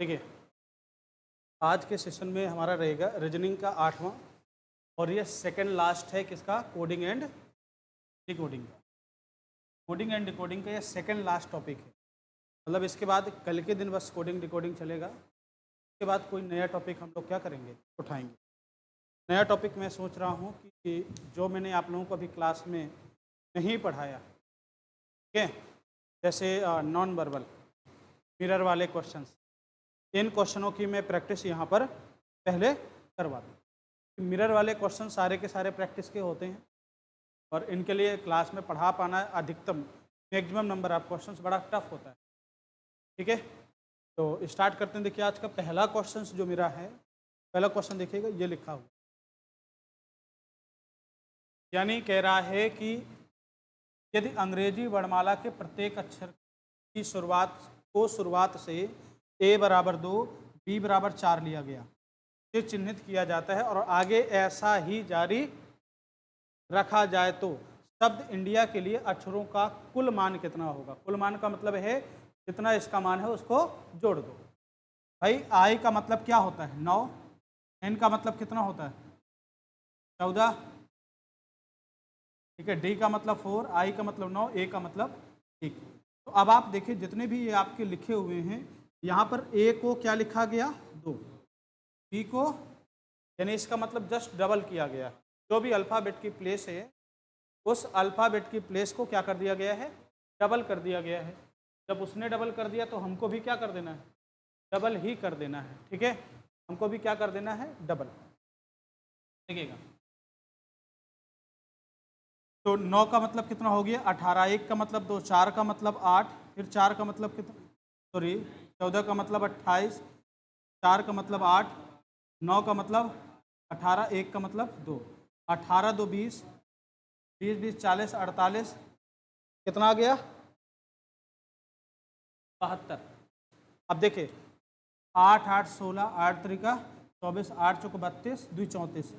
देखिए, आज के सेशन में हमारा रहेगा रीजनिंग का 8वां और ये सेकंड लास्ट है किसका, कोडिंग एंड डिकोडिंग का। कोडिंग एंड डिकोडिंग का ये सेकंड लास्ट टॉपिक है। मतलब इसके बाद कल के दिन बस कोडिंग डिकोडिंग चलेगा। इसके बाद कोई नया टॉपिक हम लोग क्या करेंगे, उठाएंगे। नया टॉपिक मैं सोच रहा हूँ कि जो मैंने आप लोगों को अभी क्लास में नहीं पढ़ाया, ठीक है, जैसे नॉन वर्बल, मिरर वाले क्वेश्चंस, इन क्वेश्चनों की मैं प्रैक्टिस यहाँ पर पहले करवा दूँ। मिरर वाले क्वेश्चन सारे के सारे प्रैक्टिस के होते हैं और इनके लिए क्लास में पढ़ा पाना अधिकतम मैक्सिमम नंबर ऑफ क्वेश्चंस बड़ा टफ होता है। ठीक है, तो स्टार्ट करते हैं। देखिए, आज का पहला क्वेश्चन जो मेरा है, पहला क्वेश्चन देखिएगा, ये लिखा हुआ, यानी कह रहा है कि यदि अंग्रेजी वर्णमाला के प्रत्येक अक्षर की शुरुआत से a बराबर 2, b बराबर 4 लिया गया, से चिन्हित किया जाता है और आगे ऐसा ही जारी रखा जाए तो शब्द इंडिया के लिए अक्षरों का कुल मान कितना होगा। कुल मान का मतलब है जितना इसका मान है उसको जोड़ दो। भाई आई का मतलब क्या होता है, 9, एन का मतलब कितना होता है, 14, ठीक है, डी का मतलब 4, आई का मतलब 9, ए का मतलब 1। तो अब आप देखिए जितने भी ये आपके लिखे हुए हैं, यहाँ पर ए को क्या लिखा गया, 2, बी को, यानी इसका मतलब जस्ट डबल किया गया। जो भी अल्फ़ाबेट की प्लेस है उस अल्फ़ाबेट की प्लेस को क्या कर दिया गया है, डबल कर दिया गया है। जब उसने डबल कर दिया तो हमको भी क्या कर देना है, डबल ही कर देना है। ठीक है, हमको भी क्या कर देना है, डबल। देखिएगा, तो 9 का मतलब कितना हो गया, 18, 1 का मतलब 2, 4 का मतलब 8, फिर 4 का मतलब कितना, सॉरी 14 का मतलब 28, 4 का मतलब 8, 9 का मतलब 18, 1 का मतलब 2, 18 2 20, 20 20 40 48, कितना आ गया, 72। अब देखिए 8 8 16, 8 त्रिका 24, 8 चौक 32, 2 34,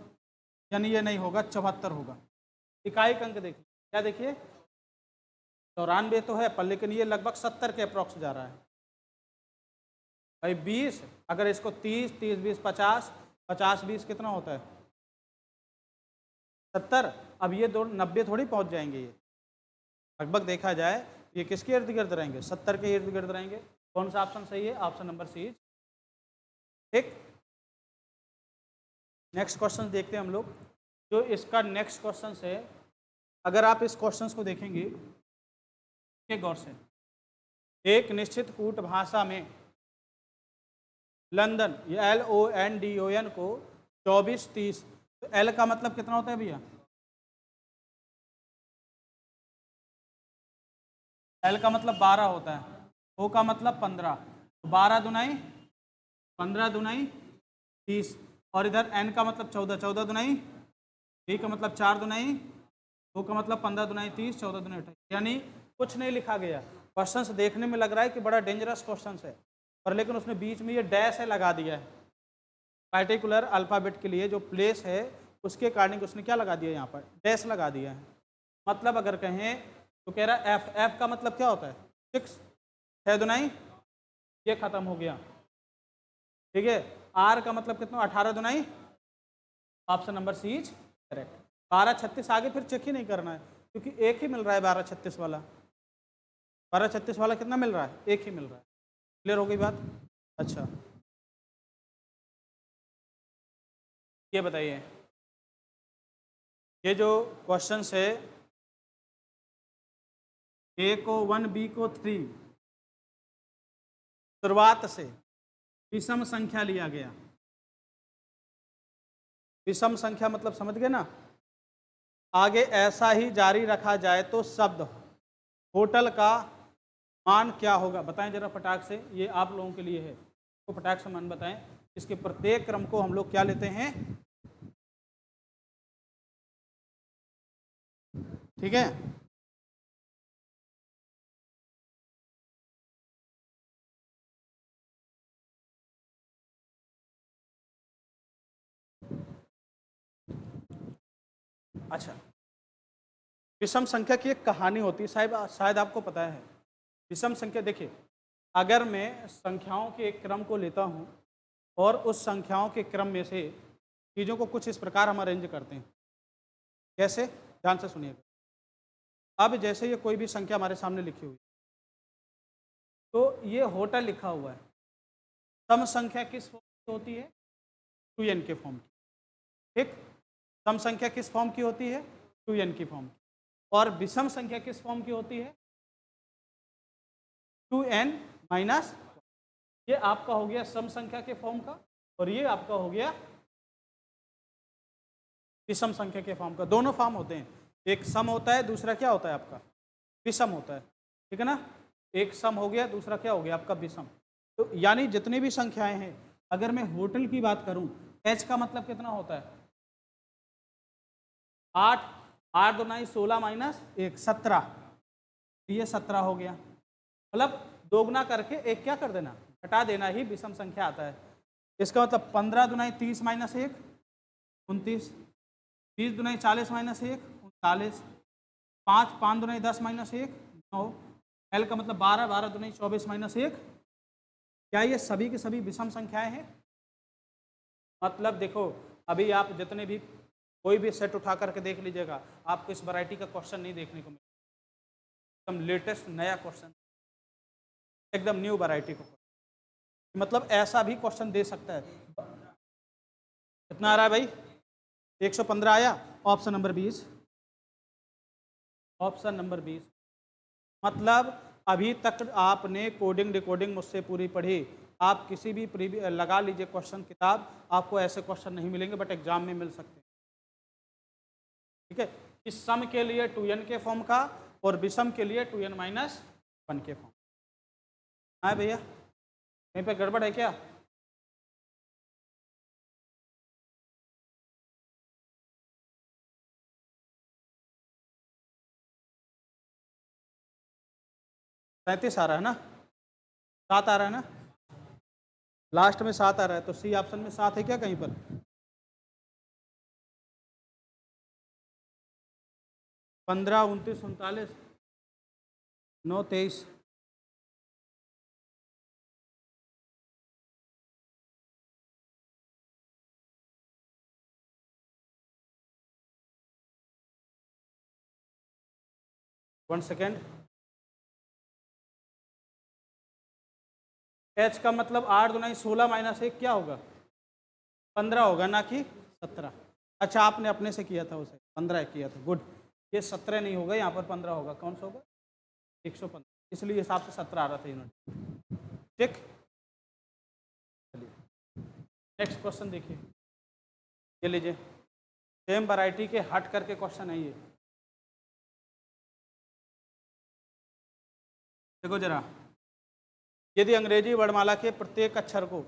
यानी ये नहीं होगा, 74 होगा। इकाई अंक देखिए, क्या देखिए, 94 तो है पर लेकिन ये लगभग 70 के अप्रॉक्स जा रहा है। भाई 20, अगर इसको 30 30 20 50, 50 20 कितना होता है, 70। अब ये दो 90 थोड़ी पहुंच जाएंगे, ये लगभग देखा जाए ये किसके इर्द गिर्द रहेंगे, 70 के इर्द गिर्द रहेंगे। कौन सा ऑप्शन सही है, ऑप्शन नंबर सी। ठीक, नेक्स्ट क्वेश्चन देखते हैं हम लोग। जो इसका नेक्स्ट क्वेश्चन है, अगर आप इस क्वेश्चन को देखेंगे गौर से, एक निश्चित कूट भाषा में लंदन, ये LONDON को 24 30, तो एल का मतलब कितना होता है भैया, एल का मतलब 12 होता है, ओ का मतलब 15, तो 12 दुनाई 15 दुनाई 30, और इधर एन का मतलब 14, 14 दुनाई, बी का मतलब 4 दुनाई, ओ का मतलब 15 दुनाई 30, 14 दुनाई 28, यानी कुछ नहीं लिखा गया। क्वेश्चन देखने में लग रहा है कि बड़ा डेंजरस क्वेश्चन है, पर लेकिन उसने बीच में ये डैश है लगा दिया है। पार्टिकुलर अल्फ़ाबेट के लिए जो प्लेस है उसके अकॉर्डिंग उसने क्या लगा दिया, यहाँ पर डैश लगा दिया है। मतलब अगर कहें तो कह रहा है एफ, एफ का मतलब क्या होता है, 6, 6 दुनाई, ये खत्म हो गया। ठीक है, आर का मतलब कितना, 18 दुनाई, option number C is correct. 12 36 आगे फिर चेक ही नहीं करना है क्योंकि एक ही मिल रहा है 12 36 वाला। 12 36 वाला कितना मिल रहा है, एक ही मिल रहा है। क्लियर हो गई बात। अच्छा, ये बताइए, ये जो क्वेश्चन है, ए को 1 बी को 3, शुरुआत से विषम संख्या लिया गया। विषम संख्या मतलब समझ गए ना, आगे ऐसा ही जारी रखा जाए तो शब्द होटल का मान क्या होगा, बताएं जरा फटाक से, ये आप लोगों के लिए है, तो फटाक से मान बताएं। इसके प्रत्येक क्रम को हम लोग क्या लेते हैं, ठीक है। अच्छा, विषम संख्या की एक कहानी होती है, शायद शायद आपको पता है। विषम संख्या देखिए, अगर मैं संख्याओं के एक क्रम को लेता हूँ और उस संख्याओं के क्रम में से चीज़ों को कुछ इस प्रकार हम अरेंज करते हैं। कैसे? ध्यान से सुनिएगा। अब जैसे ये कोई भी संख्या हमारे सामने लिखी हुई, तो ये होटल लिखा हुआ है। सम संख्या किस फॉर्म की होती है? 2n के फॉर्म की। ठीक, सम संख्या किस फॉर्म की होती है? 2n की फॉर्म की। और विषम संख्या किस फॉर्म की होती है? 2n minus. ये आपका हो गया सम संख्या के फॉर्म का, और ये आपका हो गया विषम संख्या के फॉर्म का। दोनों फॉर्म होते हैं, एक सम होता है, दूसरा क्या होता है आपका? विषम होता है। ठीक है ना? एक सम हो गया, दूसरा क्या हो गया आपका? विषम। तो यानी जितनी भी संख्याएं हैं, अगर मैं होटल की बात करूं, h का मतलब कितना होता है? 8, 8 दूनी 16 माइनस 1 17, ये 17 हो गया। मतलब दोगुना करके एक क्या कर देना? घटा देना ही विषम संख्या आता है। इसका मतलब 15 दूनी 30 माइनस 1 29, 20 दूनी 40 माइनस 1 39, 5 5 दूनी 10 माइनस 1 9, एल का मतलब 12 12 दूनी 24 माइनस 1। क्या ये सभी के सभी विषम संख्याएं हैं? मतलब देखो, अभी आप जितने भी कोई भी सेट उठा करके देख लीजिएगा, आपको इस वैरायटी का क्वेश्चन नहीं देखने को मिलेगा। एकदम लेटेस्ट नया क्वेश्चन, एकदम न्यू वैरायटी का क्वेश्चन। मतलब ऐसा भी क्वेश्चन दे सकता है। कितना आ रहा है भाई? 115 आया। Option number 20, option number 20। मतलब अभी तक आपने कोडिंग डिकोडिंग मुझसे पूरी पढ़ी, आप किसी भी लगा लीजिए क्वेश्चन किताब, आपको ऐसे क्वेश्चन नहीं मिलेंगे, बट एग्जाम में मिल सकते हैं। ठीक है, इस सम के लिए 2n के फॉर्म का और विषम के लिए 2n माइनस 1 के फॉर्म। हाँ भैया, कहीं पे गड़बड़ है क्या? सैंतीस आ रहा है ना? 7 आ रहा है ना? लास्ट में 7 आ रहा है, तो सी ऑप्शन में 7 है क्या कहीं पर? 15 29 39 9 23। One second. एच का मतलब 8 दूनी 16 माइनस 1 क्या होगा? 15 होगा, ना कि 17। अच्छा, आपने अपने से किया था, उसे 15 किया था, गुड। ये 17 नहीं होगा, यहाँ पर 15 होगा। कौन सा होगा? 115, इसलिए हिसाब से 17 आ रहा था यूनिट। ठीक, चलिए नेक्स्ट क्वेश्चन देखिए। ये लीजिए, सेम वैरायटी के हट करके क्वेश्चन है ये। देखो जरा, यदि अंग्रेजी वर्णमाला के प्रत्येक अक्षर को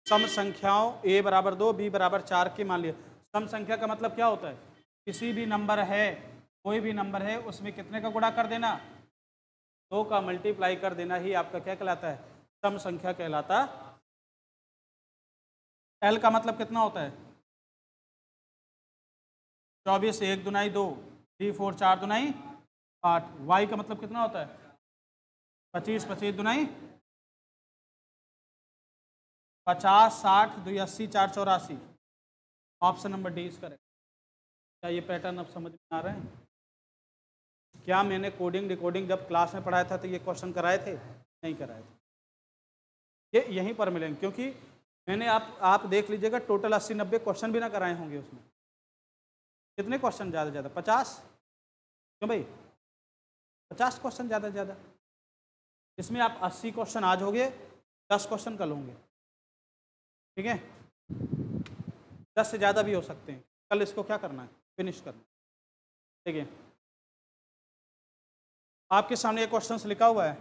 सम संख्याओं a बराबर 2 b बराबर 4 के मान लिया। सम संख्या का मतलब क्या होता है? किसी भी नंबर है, कोई भी नंबर है, उसमें कितने का गुणा कर देना? 2 का मल्टीप्लाई कर देना ही आपका क्या कहलाता है? सम संख्या कहलाता। एल का मतलब कितना होता है? 24 1 दूनी 2, 3 4 4 दूनी 8। वाई का मतलब कितना होता है? 25 25 दूनी 50 60 2 80 4 84। Option number D is correct. क्या ये पैटर्न अब समझ में आ रहे हैं? क्या मैंने कोडिंग डिकोडिंग जब क्लास में पढ़ाया था तो ये क्वेश्चन कराए थे? नहीं कराए थे। ये यहीं पर मिलेंगे, क्योंकि मैंने आप देख लीजिएगा, टोटल 80 90 क्वेश्चन भी ना कराए होंगे उसमें। कितने क्वेश्चन ज़्यादा ज़्यादा? 50। क्यों भाई? 50 क्वेश्चन ज़्यादा ज़्यादा। इसमें आप 80 क्वेश्चन आज होंगे, 10 क्वेश्चन कल होंगे। ठीक है, 10 से ज़्यादा भी हो सकते हैं। कल इसको क्या करना है? फिनिश करना। ठीक है, आपके सामने ये क्वेश्चन लिखा हुआ है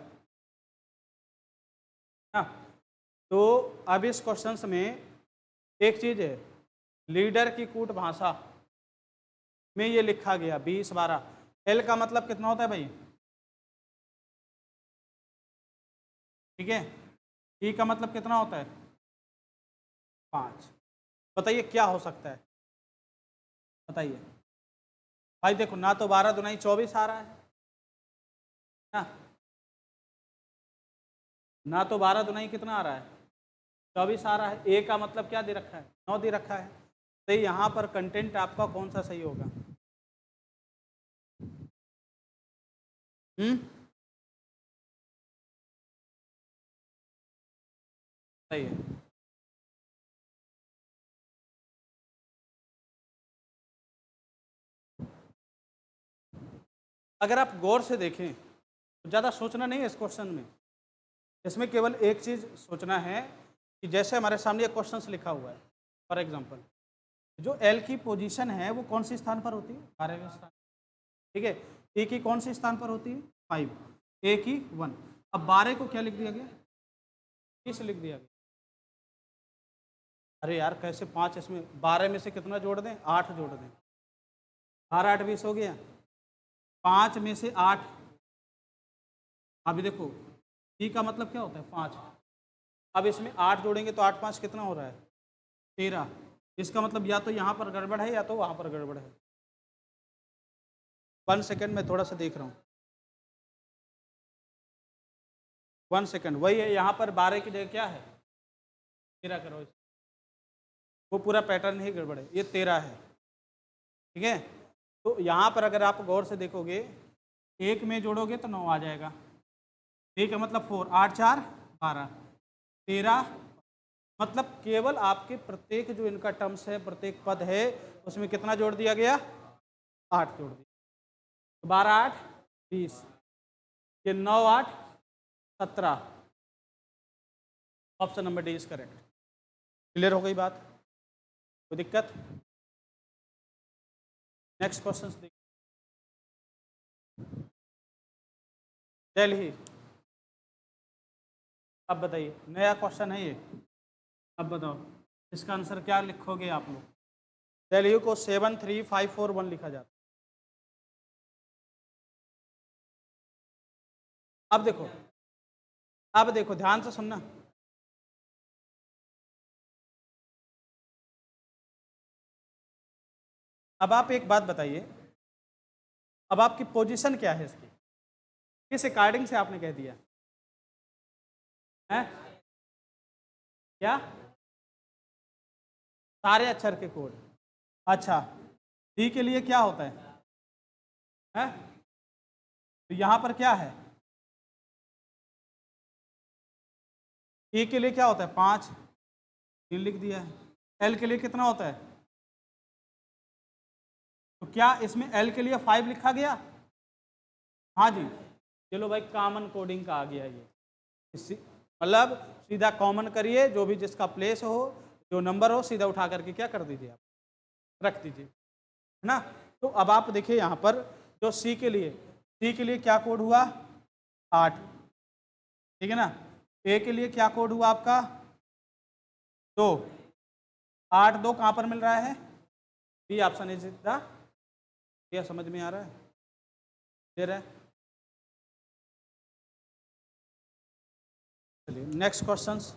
ना? तो अब इस क्वेश्चन में एक चीज है, लीडर की कूट भाषा में ये लिखा गया 20 12। एल का मतलब कितना होता है भाई? ठीक है, ई का मतलब कितना होता है? 5। बताइए क्या हो सकता है? बताइए भाई। देखो ना, तो 12 दूनी 24 आ रहा है ना, ना तो 12 दुनाई कितना आ रहा है 24 आ रहा है। ए का मतलब क्या दे रखा है 9 दे रखा है। तो यहाँ पर कंटेंट आपका कौन सा सही होगा? सही है। अगर आप गौर से देखें तो ज़्यादा सोचना नहीं है इस क्वेश्चन में। इसमें केवल एक चीज़ सोचना है कि जैसे हमारे सामने एक क्वेश्चन लिखा हुआ है, फॉर एग्जांपल जो एल की पोजीशन है वो कौन सी स्थान पर होती है? 12वें स्थान। ठीक है। ए की कौन सी स्थान पर होती है? 5। ए की 1। अब 12 को क्या लिख दिया गया? 20 लिख दिया गया। अरे यार कैसे 5 इसमें 12 में से कितना जोड़ दें? 8 जोड़ दें। 12 8 20 हो गया। 5 में से 8। अभी देखो ई का मतलब क्या होता है? 5। अब इसमें 8 जोड़ेंगे तो 8 5 कितना हो रहा है? 13। इसका मतलब या तो यहाँ पर गड़बड़ है या तो वहाँ पर गड़बड़ है। 1 सेकेंड में थोड़ा सा देख रहा हूँ। 1 सेकेंड। वही है, यहाँ पर 12 की जगह क्या है? 13 करो। वो पूरा पैटर्न ही गड़बड़ है, ये 13 है। ठीक है। तो यहाँ पर अगर आप गौर से देखोगे 1 में जोड़ोगे तो 9 आ जाएगा। ए का मतलब 4। 8 4 12 13। मतलब केवल आपके प्रत्येक जो इनका टर्म्स है, प्रत्येक पद है, उसमें कितना जोड़ दिया गया? 8 जोड़ दिया। तो 12 8 20। ये 9 8 17। Option number D is correct. Clear हो गई बात? कोई दिक्कत? नेक्स्ट क्वेश्चन देखिए। दिल्ली। अब बताइए, नया क्वेश्चन है ये। अब बताओ इसका आंसर क्या लिखोगे आप लोग? दिल्ली को 7 3 5 4 1 लिखा जाता है। अब देखो ध्यान से सुनना। अब आप एक बात बताइए, अब आपकी पोजीशन क्या है इसकी? किस अकॉर्डिंग से आपने कह दिया है? क्या? सारे अक्षर के कोड। अच्छा, डी के लिए क्या होता है? तो यहाँ पर क्या है? ए के लिए क्या होता है? 5। 3 लिख दिया है। एल के लिए कितना होता है? तो क्या इसमें एल के लिए 5 लिखा गया? हाँ जी। चलो भाई, कॉमन कोडिंग का आ गया ये। मतलब सीधा कॉमन करिए, जो भी जिसका प्लेस हो, जो नंबर हो, सीधा उठा करके क्या कर दीजिए, आप रख दीजिए, है ना। तो अब आप देखिए यहाँ पर जो सी के लिए क्या कोड हुआ? 8। ठीक है ना। ए के लिए क्या कोड हुआ आपका? 2। 8 2 कहाँ पर मिल रहा है? B option is the. क्या समझ में आ रहा है? क्लियर है? चलिए नेक्स्ट क्वेश्चंस।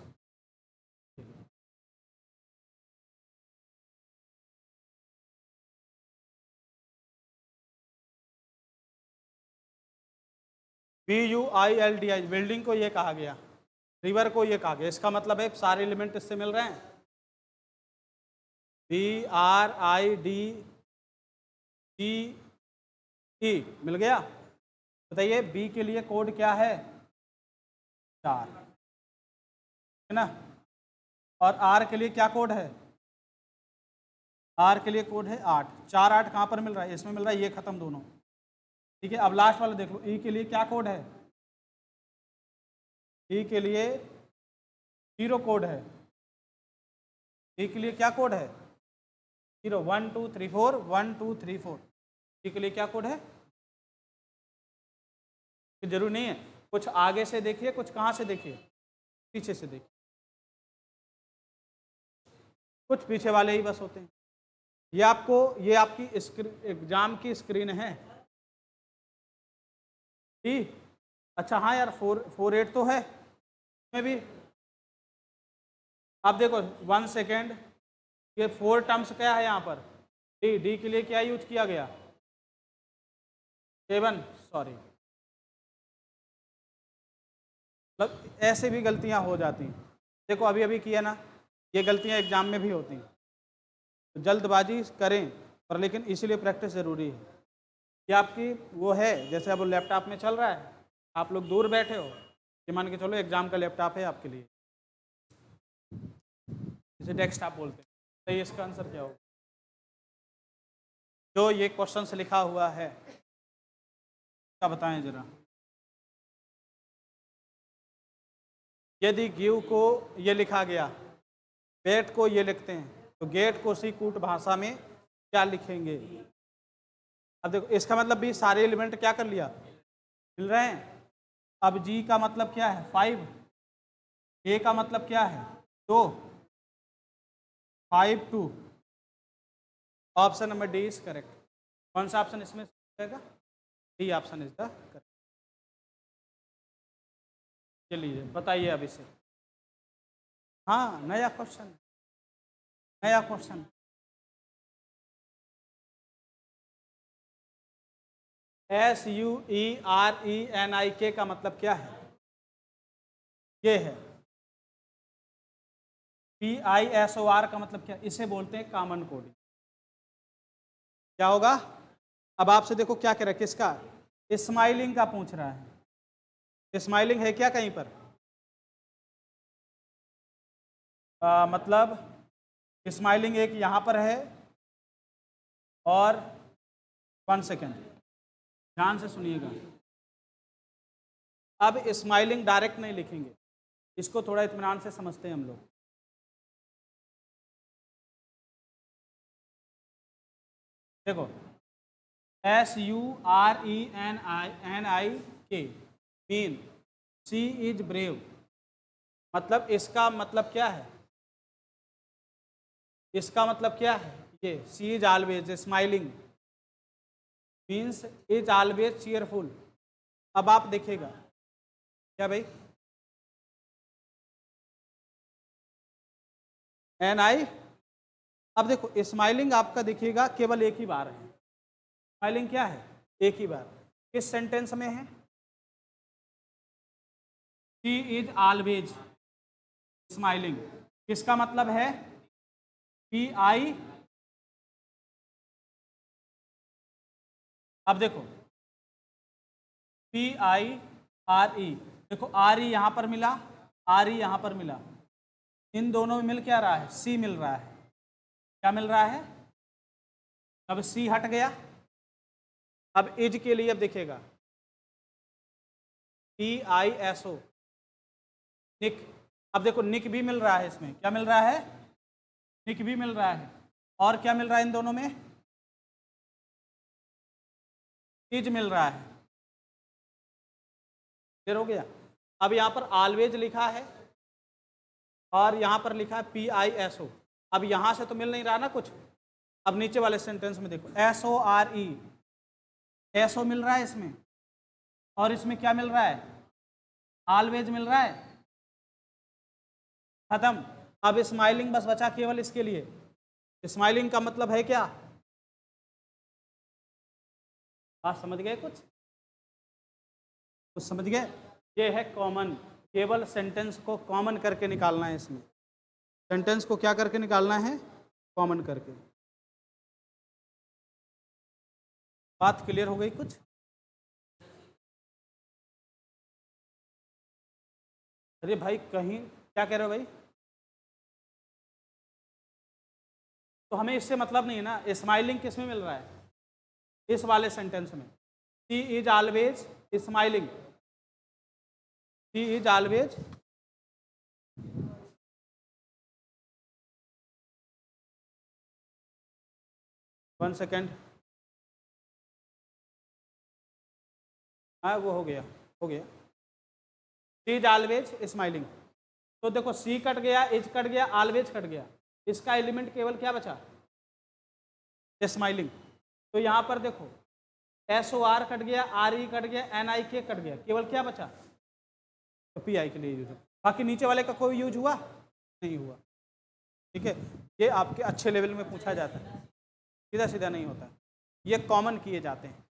BUILDI बिल्डिंग को ये कहा गया, रिवर को ये कहा गया। इसका मतलब है सारे एलिमेंट इससे मिल रहे हैं। BRIDE मिल गया। बताइए बी के लिए कोड क्या है? 4, है ना। और आर के लिए क्या कोड है? आर के लिए कोड है 8। 4 8 कहाँ पर मिल रहा है? इसमें मिल रहा है, ये खत्म दोनों। ठीक है। अब लास्ट वाला देख लो, ई के लिए क्या कोड है? ई के लिए 0 कोड है। ई के लिए क्या कोड है? 0 1 2 3 4 1 2 3 4। ई के लिए क्या कोड है? जरूरी नहीं है, कुछ आगे से देखिए, कुछ कहाँ से देखिए, पीछे से देखिए, कुछ पीछे वाले ही बस होते हैं। ये आपकी एग्जाम की स्क्रीन है। ठीक। अच्छा हाँ यार, 4 8 तो है इसमें भी। अब देखो 1 सेकेंड, ये 4 टर्म्स क्या है यहाँ पर? डी। डी के लिए क्या यूज किया गया? 7, सॉरी मतलब ऐसे भी गलतियां हो जाती हैं। देखो अभी अभी किया ना, ये गलतियां एग्जाम में भी होती हैं, तो जल्दबाजी करें पर, लेकिन इसीलिए प्रैक्टिस ज़रूरी है। कि आपकी वो है, जैसे अब लैपटॉप में चल रहा है, आप लोग दूर बैठे हो, ये मान के चलो एग्जाम का लैपटॉप है आपके लिए, इसे डेस्कटॉप बोलते हैं। तो ये इसका आंसर क्या होगा? जो ये क्वेश्चन से लिखा हुआ है क्या बताएं जरा। यदि गिव को ये लिखा गया, गेट को ये लिखते हैं, तो गेट को सी कूट भाषा में क्या लिखेंगे? अब देखो इसका मतलब भी सारे एलिमेंट क्या कर लिया, मिल रहे हैं। अब जी का मतलब क्या है 5, ए का मतलब क्या है 2, 5 2, option number D is correct. कौन सा ऑप्शन इसमें रहेगा? D option is the correct. चलिए बताइए अब इसे। हाँ नया क्वेश्चन, नया क्वेश्चन। SUERENIK का मतलब क्या है? ये है। PISOR का मतलब क्या? इसे बोलते हैं कॉमन कोडिंग। क्या होगा? अब आपसे देखो क्या कह रहा है, किसका? स्माइलिंग का पूछ रहा है। स्माइलिंग है क्या कहीं पर? मतलब स्माइलिंग एक यहाँ पर है, और 1 सेकेंड ध्यान से सुनिएगा। अब स्माइलिंग डायरेक्ट नहीं लिखेंगे, इसको थोड़ा इत्मीनान से समझते हैं हम लोग। देखो SURENIK mean she is brave, मतलब इसका मतलब क्या है? इसका मतलब क्या है? ये she is always smiling means is always cheerful. अब आप देखिएगा क्या भाई, NI। अब देखो स्माइलिंग आपका देखिएगा केवल एक ही बार है। स्माइलिंग क्या है? एक ही बार। किस सेंटेंस में है? शी इज ऑलवेज स्माइलिंग, किसका मतलब है? PI। अब देखो PIRE, देखो RE यहां पर मिला, RE यहां पर मिला, इन दोनों में मिल क्या रहा है? C मिल रहा है। क्या मिल रहा है? अब C हट गया। अब इज के लिए अब देखिएगा PISO निक। अब देखो निक भी मिल रहा है इसमें, क्या मिल रहा है? निक भी मिल रहा है, और क्या मिल रहा है इन दोनों में? इज मिल रहा है। क्लियर हो गया? अब यहाँ पर ऑलवेज लिखा है और यहाँ पर लिखा है PISO। अब यहाँ से तो मिल नहीं रहा ना कुछ। अब नीचे वाले सेंटेंस में देखो SORE, SO मिल रहा है इसमें, और इसमें क्या मिल रहा है? ऑलवेज मिल रहा है। खत्म। अब स्माइलिंग बस बचा केवल इसके लिए। स्माइलिंग का मतलब है क्या? बात समझ गए? कुछ समझ गए? ये है कॉमन, केवल सेंटेंस को कॉमन करके निकालना है। इसमें सेंटेंस को क्या करके निकालना है? कॉमन करके। बात क्लियर हो गई? कुछ अरे भाई कहीं क्या कह रहे हो भाई? तो हमें इससे मतलब नहीं है ना। स्माइलिंग किस में मिल रहा है? इस वाले सेंटेंस में। She is always smiling, she is always. One second, हाँ वो हो गया, हो गया। She is always smiling. तो देखो सी कट गया, इज कट गया, ऑलवेज कट गया, इसका एलिमेंट केवल क्या बचा? स्माइलिंग। तो यहाँ पर देखो SOR कट गया, RE कट गया, NIK कट गया, केवल क्या बचा? तो PI के लिए यूज। बाकी नीचे वाले का कोई यूज हुआ नहीं हुआ। ठीक है, ये आपके अच्छे लेवल में पूछा जाता है, सीधा सीधा नहीं होता, ये कॉमन किए जाते हैं।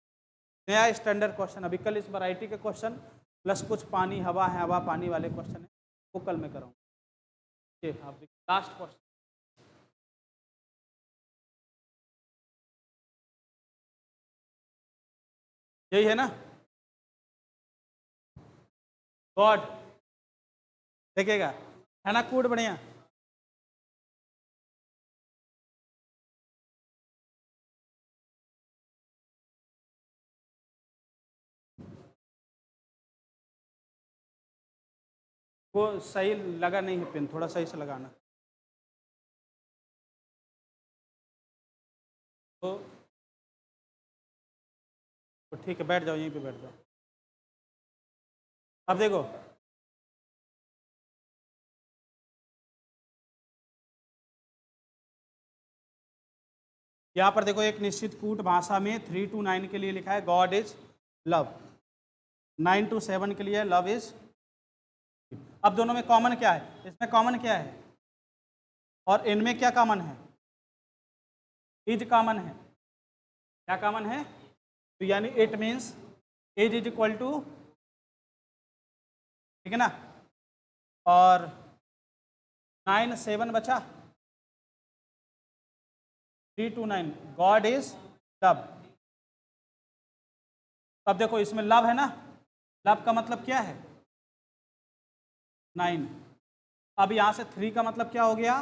नया स्टैंडर्ड क्वेश्चन, अभी कल इस वैरायटी के क्वेश्चन प्लस कुछ पानी हवा है, हवा पानी वाले क्वेश्चन है, वो कल मैं कराऊँ। ये आप लास्ट क्वेश्चन, यही है ना, गॉड देखिएगा, है ना कूट बढ़िया। वो सही लगा नहीं है पिन, थोड़ा सही से लगाना। तो ठीक है, बैठ जाओ, यहीं पे बैठ जाओ। अब देखो, यहाँ पर देखो एक निश्चित कूट भाषा में 3 to 9 के लिए लिखा है गॉड इज लव, 9 to 7 के लिए लव इज। अब दोनों में कॉमन क्या है, इसमें कॉमन क्या है और इनमें क्या कॉमन है, इज कॉमन है, क्या कॉमन है, तो यानी it means is is equal to, ठीक है ना, और 9 7 बचा, 3 to 9 गॉड इज लव। अब देखो इसमें लव है ना, लव का मतलब क्या है 9। अब यहाँ से 3 का मतलब क्या हो गया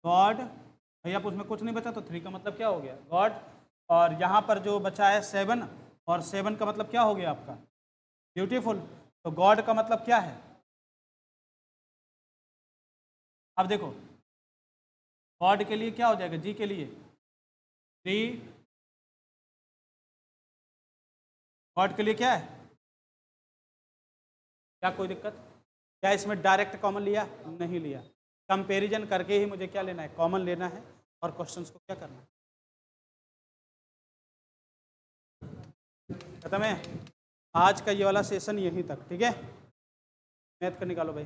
गॉड, भैया उसमें कुछ नहीं बचा तो 3 का मतलब क्या हो गया गॉड, और यहाँ पर जो बचा है 7, और 7 का मतलब क्या हो गया आपका ब्यूटीफुल, तो गॉड का मतलब क्या है। अब देखो गॉड के लिए क्या हो जाएगा, जी के लिए 3, गॉड के लिए क्या है, क्या कोई दिक्कत, क्या इसमें डायरेक्ट कॉमन लिया, नहीं लिया, कंपैरिजन करके ही मुझे क्या लेना है, कॉमन लेना है, और क्वेश्चंस को क्या करना है, खत्म है। आज का ये वाला सेशन यहीं तक, ठीक है, मैथ का निकालो भाई।